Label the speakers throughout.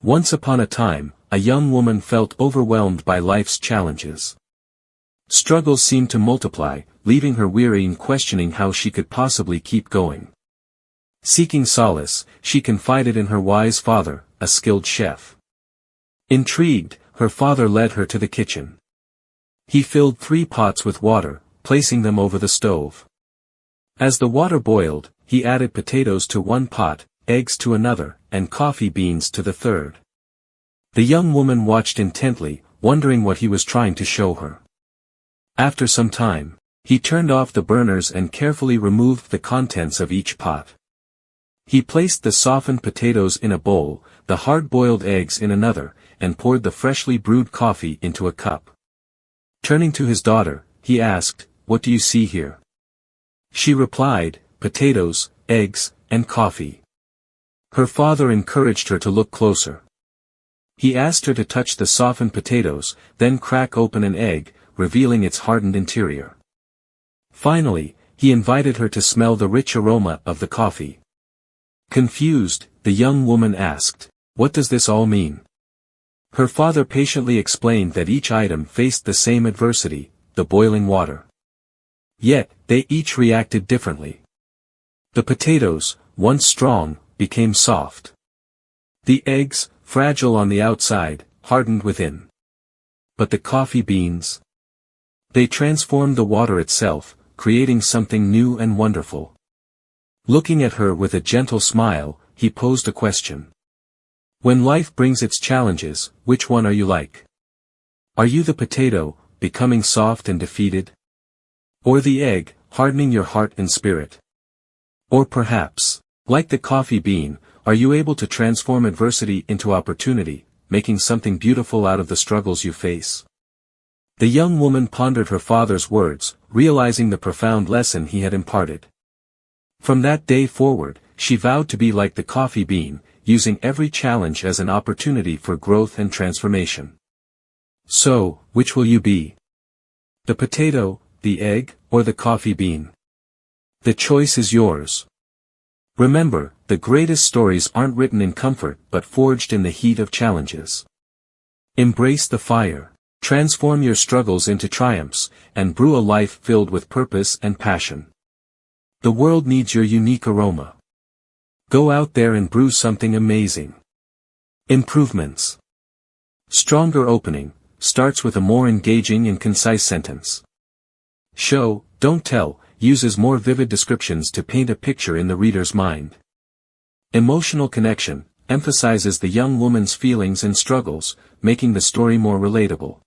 Speaker 1: Once upon a time, a young woman felt overwhelmed by life's challenges. Struggles seemed to multiply, leaving her weary and questioning how she could possibly keep going. Seeking solace, she confided in her wise father, a skilled chef. Intrigued, her father led her to the kitchen. He filled 3 pots with water, placing them over the stove. As the water boiled, he added potatoes to 1 pot, eggs to another, and coffee beans to the 3rd. The young woman watched intently, wondering what he was trying to show her. After some time, he turned off the burners and carefully removed the contents of each pot. He placed the softened potatoes in a bowl, the hard-boiled eggs in another, and poured the freshly brewed coffee into a cup. Turning to his daughter, he asked, "What do you see here?" She replied, "Potatoes, eggs, and coffee." Her father encouraged her to look closer. He asked her to touch the softened potatoes, then crack open an egg, revealing its hardened interior. Finally, he invited her to smell the rich aroma of the coffee. Confused, the young woman asked, "What does this all mean?" Her father patiently explained that each item faced the same adversity, the boiling water. Yet, they each reacted differently. The potatoes, once strong, became soft. The eggs, fragile on the outside, hardened within. But the coffee beans? They transformed the water itself, creating something new and wonderful. Looking at her with a gentle smile, he posed a question. When life brings its challenges, which one are you like? Are you the potato, becoming soft and defeated? Or the egg, hardening your heart and spirit? Or perhaps, like the coffee bean, are you able to transform adversity into opportunity, making something beautiful out of the struggles you face? The young woman pondered her father's words, realizing the profound lesson he had imparted. From that day forward, she vowed to be like the coffee bean, using every challenge as an opportunity for growth and transformation. So, which will you be? The potato, the egg, or the coffee bean? The choice is yours. Remember, the greatest stories aren't written in comfort but forged in the heat of challenges. Embrace the fire, transform your struggles into triumphs, and brew a life filled with purpose and passion. The world needs your unique aroma. Go out there and brew something amazing. Improvements. Stronger opening, starts with a more engaging and concise sentence. Show, don't tell, uses more vivid descriptions to paint a picture in the reader's mind. Emotional connection, emphasizes the young woman's feelings and struggles, making the story more relatable.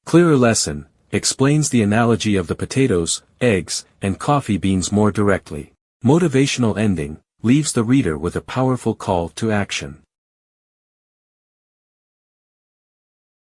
Speaker 1: Clearer lesson, explains the analogy of the potatoes, eggs, and coffee beans more directly. Motivational ending, leaves the reader with a powerful call to action.